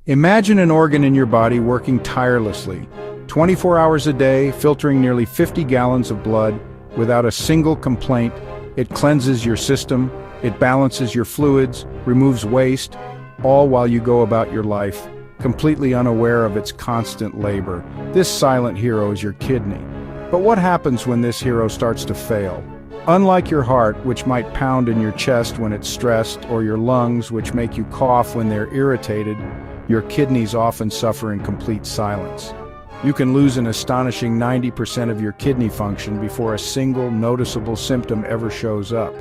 Imagine an organ in your body working tirelessly, 24 hours a day, filtering nearly 50 gallons of blood without a single complaint. It cleanses your system, it balances your fluids, removes waste, all while you go about your life, completely unaware of its constant labor. This silent hero is your kidney. But what happens when this hero starts to fail? Unlike your heart, which might pound in your chest when it's stressed, or your lungs, which make you cough when they're irritated, your kidneys often suffer in complete silence. You can lose an astonishing 90% of your kidney function before a single noticeable symptom ever shows up.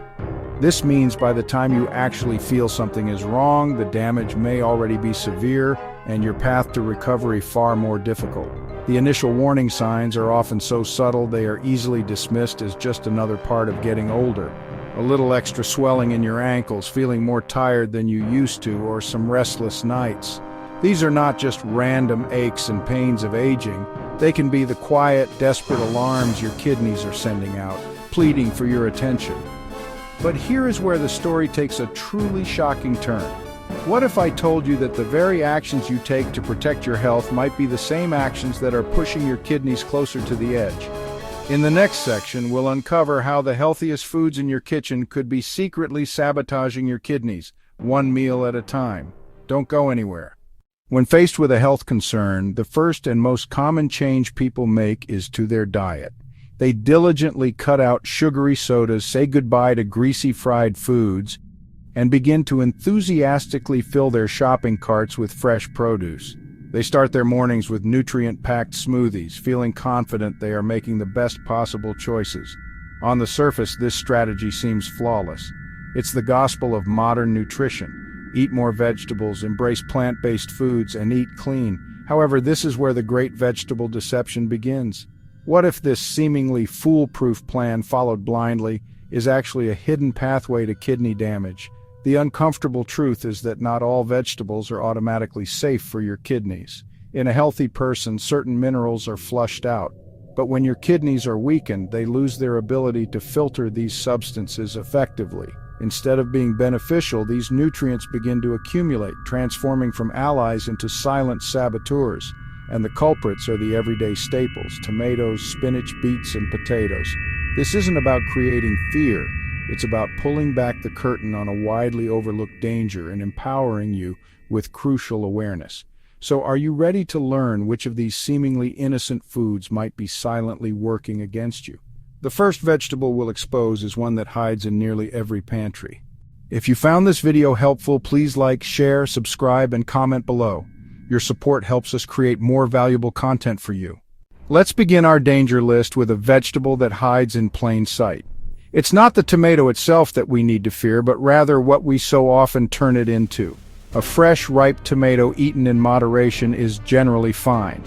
This means by the time you actually feel something is wrong, the damage may already be severe and your path to recovery far more difficult. The initial warning signs are often so subtle they are easily dismissed as just another part of getting older. A little extra swelling in your ankles, feeling more tired than you used to, or some restless nights. These are not just random aches and pains of aging. They can be the quiet, desperate alarms your kidneys are sending out, pleading for your attention. But here is where the story takes a truly shocking turn. What if I told you that the very actions you take to protect your health might be the same actions that are pushing your kidneys closer to the edge? In the next section, we'll uncover how the healthiest foods in your kitchen could be secretly sabotaging your kidneys, one meal at a time. Don't go anywhere. When faced with a health concern, the first and most common change people make is to their diet. They diligently cut out sugary sodas, say goodbye to greasy fried foods, and begin to enthusiastically fill their shopping carts with fresh produce. They start their mornings with nutrient-packed smoothies, feeling confident they are making the best possible choices. On the surface, this strategy seems flawless. It's the gospel of modern nutrition. Eat more vegetables, embrace plant-based foods, and eat clean. However, this is where the great vegetable deception begins. What if this seemingly foolproof plan followed blindly is actually a hidden pathway to kidney damage? The uncomfortable truth is that not all vegetables are automatically safe for your kidneys. In a healthy person, certain minerals are flushed out. But when your kidneys are weakened, they lose their ability to filter these substances effectively. Instead of being beneficial, these nutrients begin to accumulate, transforming from allies into silent saboteurs. And the culprits are the everyday staples: tomatoes, spinach, beets, and potatoes. This isn't about creating fear. It's about pulling back the curtain on a widely overlooked danger and empowering you with crucial awareness. So are you ready to learn which of these seemingly innocent foods might be silently working against you? The first vegetable we'll expose is one that hides in nearly every pantry. If you found this video helpful, please like, share, subscribe, and comment below. Your support helps us create more valuable content for you. Let's begin our danger list with a vegetable that hides in plain sight. It's not the tomato itself that we need to fear, but rather what we so often turn it into. A fresh, ripe tomato eaten in moderation is generally fine.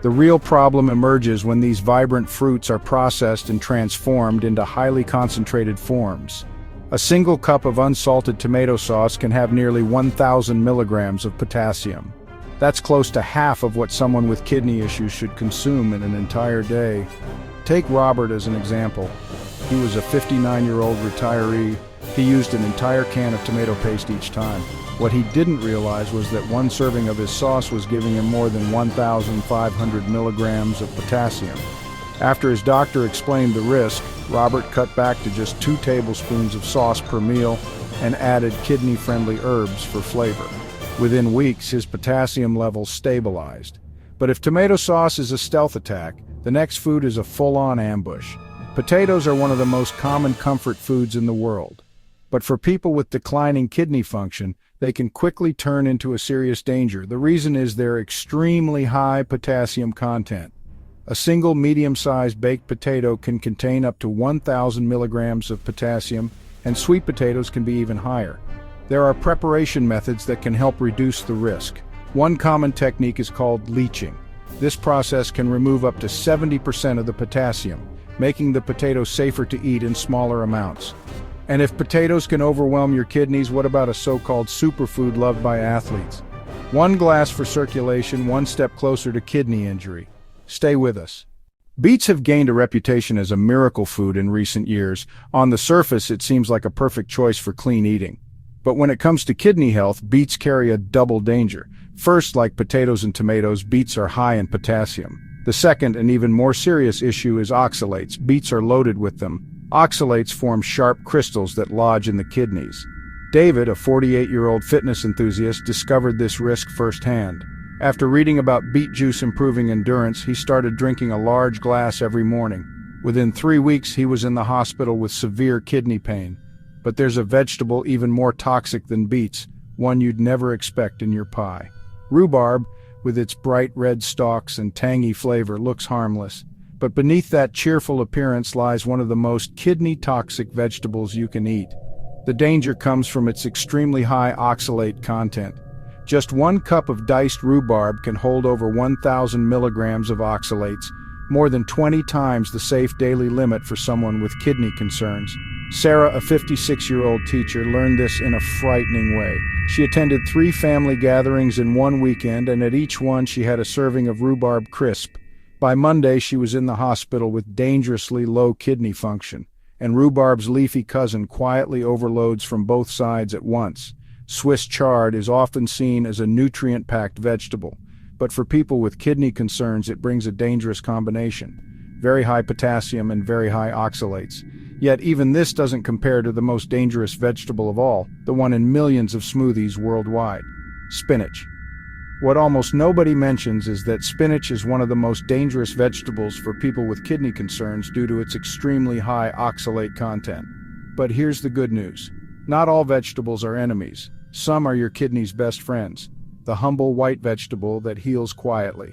The real problem emerges when these vibrant fruits are processed and transformed into highly concentrated forms. A single cup of unsalted tomato sauce can have nearly 1,000 milligrams of potassium. That's close to half of what someone with kidney issues should consume in an entire day. Take Robert as an example. He was a 59-year-old retiree. He used an entire can of tomato paste each time. What he didn't realize was that one serving of his sauce was giving him more than 1,500 milligrams of potassium. After his doctor explained the risk, Robert cut back to just 2 tablespoons of sauce per meal and added kidney-friendly herbs for flavor. Within weeks, his potassium levels stabilized. But if tomato sauce is a stealth attack, the next food is a full-on ambush. Potatoes are one of the most common comfort foods in the world. But for people with declining kidney function, they can quickly turn into a serious danger. The reason is their extremely high potassium content. A single medium-sized baked potato can contain up to 1,000 milligrams of potassium, and sweet potatoes can be even higher. There are preparation methods that can help reduce the risk. One common technique is called leaching. This process can remove up to 70% of the potassium, making the potato safer to eat in smaller amounts. And if potatoes can overwhelm your kidneys, what about a so-called superfood loved by athletes? One glass for circulation, one step closer to kidney injury. Stay with us. Beets have gained a reputation as a miracle food in recent years. On the surface, it seems like a perfect choice for clean eating. But when it comes to kidney health, beets carry a double danger. First, like potatoes and tomatoes, beets are high in potassium. The second and even more serious issue is oxalates. Beets are loaded with them. Oxalates form sharp crystals that lodge in the kidneys. David, a 48-year-old fitness enthusiast, discovered this risk firsthand. After reading about beet juice improving endurance, he started drinking a large glass every morning. Within 3 weeks, he was in the hospital with severe kidney pain. But there's a vegetable even more toxic than beets, one you'd never expect in your pie. Rhubarb, with its bright red stalks and tangy flavor, looks harmless. But beneath that cheerful appearance lies one of the most kidney-toxic vegetables you can eat. The danger comes from its extremely high oxalate content. Just 1 cup of diced rhubarb can hold over 1,000 milligrams of oxalates, more than 20 times the safe daily limit for someone with kidney concerns. Sarah, a 56-year-old teacher, learned this in a frightening way. She attended 3 family gatherings in one weekend, and at each one she had a serving of rhubarb crisp. By Monday, she was in the hospital with dangerously low kidney function, and rhubarb's leafy cousin quietly overloads from both sides at once. Swiss chard is often seen as a nutrient-packed vegetable, but for people with kidney concerns it brings a dangerous combination. Very high potassium and very high oxalates. Yet even this doesn't compare to the most dangerous vegetable of all, the one in millions of smoothies worldwide: spinach. What almost nobody mentions is that spinach is one of the most dangerous vegetables for people with kidney concerns due to its extremely high oxalate content. But here's the good news. Not all vegetables are enemies. Some are your kidney's best friends. The humble white vegetable that heals quietly.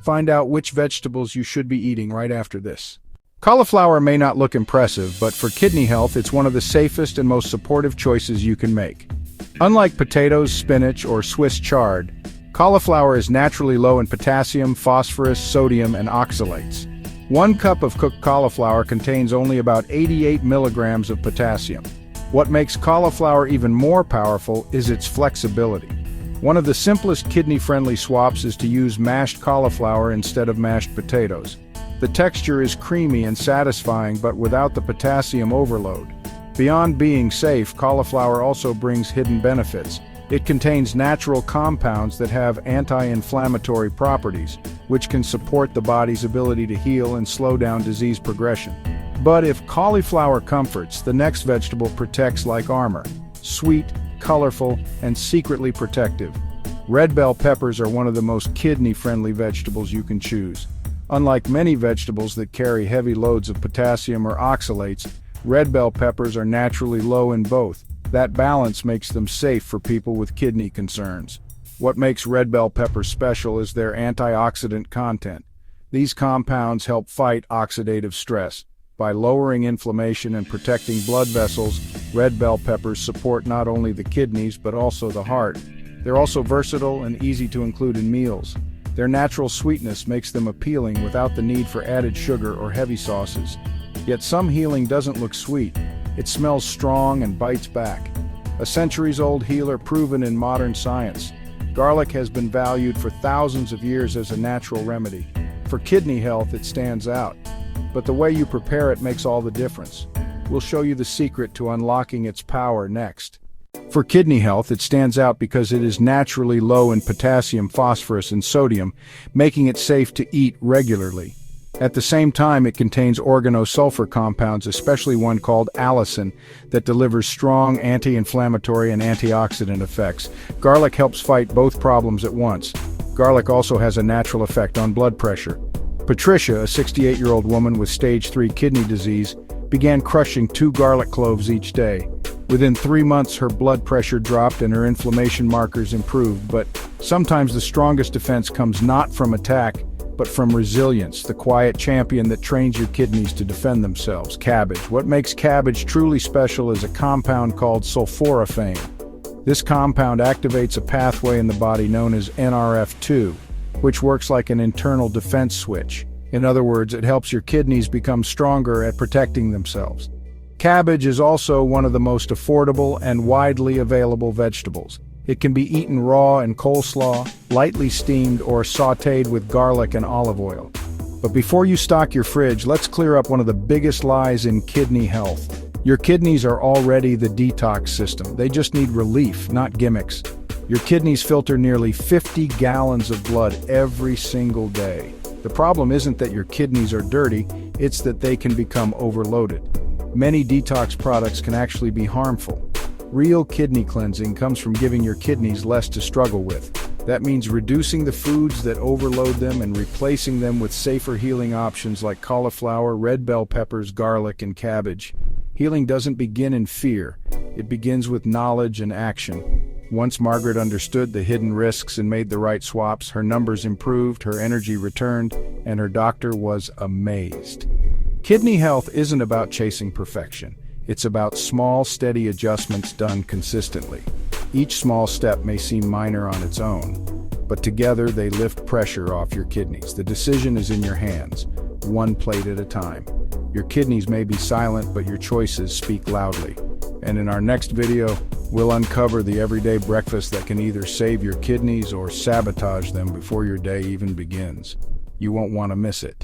Find out which vegetables you should be eating right after this. Cauliflower may not look impressive, but for kidney health it's one of the safest and most supportive choices you can make. Unlike potatoes, spinach, or Swiss chard, cauliflower is naturally low in potassium, phosphorus, sodium, and oxalates. 1 cup of cooked cauliflower contains only about 88 milligrams of potassium. What makes cauliflower even more powerful is its flexibility. One of the simplest kidney-friendly swaps is to use mashed cauliflower instead of mashed potatoes. The texture is creamy and satisfying, but without the potassium overload. Beyond being safe, cauliflower also brings hidden benefits. It contains natural compounds that have anti-inflammatory properties, which can support the body's ability to heal and slow down disease progression. But if cauliflower comforts, the next vegetable protects like armor. Sweet, colorful, and secretly protective. Red bell peppers are one of the most kidney-friendly vegetables you can choose. Unlike many vegetables that carry heavy loads of potassium or oxalates, red bell peppers are naturally low in both. That balance makes them safe for people with kidney concerns. What makes red bell peppers special is their antioxidant content. These compounds help fight oxidative stress. By lowering inflammation and protecting blood vessels, red bell peppers support not only the kidneys but also the heart. They're also versatile and easy to include in meals. Their natural sweetness makes them appealing without the need for added sugar or heavy sauces. Yet some healing doesn't look sweet. It smells strong and bites back. A centuries-old healer proven in modern science. Garlic has been valued for thousands of years as a natural remedy. For kidney health, it stands out. But the way you prepare it makes all the difference. We'll show you the secret to unlocking its power next. For kidney health, it stands out because it is naturally low in potassium, phosphorus, and sodium, making it safe to eat regularly. At the same time, it contains organosulfur compounds, especially one called allicin, that delivers strong anti-inflammatory and antioxidant effects. Garlic helps fight both problems at once. Garlic also has a natural effect on blood pressure. Patricia, a 68-year-old woman with stage 3 kidney disease, began crushing 2 garlic cloves each day. Within 3 months, her blood pressure dropped and her inflammation markers improved, but sometimes the strongest defense comes not from attack, but from resilience, the quiet champion that trains your kidneys to defend themselves. Cabbage. What makes cabbage truly special is a compound called sulforaphane. This compound activates a pathway in the body known as NRF2, which works like an internal defense switch. In other words, it helps your kidneys become stronger at protecting themselves. Cabbage is also one of the most affordable and widely available vegetables. It can be eaten raw in coleslaw, lightly steamed, or sautéed with garlic and olive oil. But before you stock your fridge, let's clear up one of the biggest lies in kidney health. Your kidneys are already the detox system. They just need relief, not gimmicks. Your kidneys filter nearly 50 gallons of blood every single day. The problem isn't that your kidneys are dirty, it's that they can become overloaded. Many detox products can actually be harmful. Real kidney cleansing comes from giving your kidneys less to struggle with. That means reducing the foods that overload them and replacing them with safer healing options like cauliflower, red bell peppers, garlic, and cabbage. Healing doesn't begin in fear. It begins with knowledge and action. Once Margaret understood the hidden risks and made the right swaps, her numbers improved, her energy returned, and her doctor was amazed. Kidney health isn't about chasing perfection. It's about small, steady adjustments done consistently. Each small step may seem minor on its own, but together they lift pressure off your kidneys. The decision is in your hands, one plate at a time. Your kidneys may be silent, but your choices speak loudly. And in our next video, we'll uncover the everyday breakfast that can either save your kidneys or sabotage them before your day even begins. You won't want to miss it.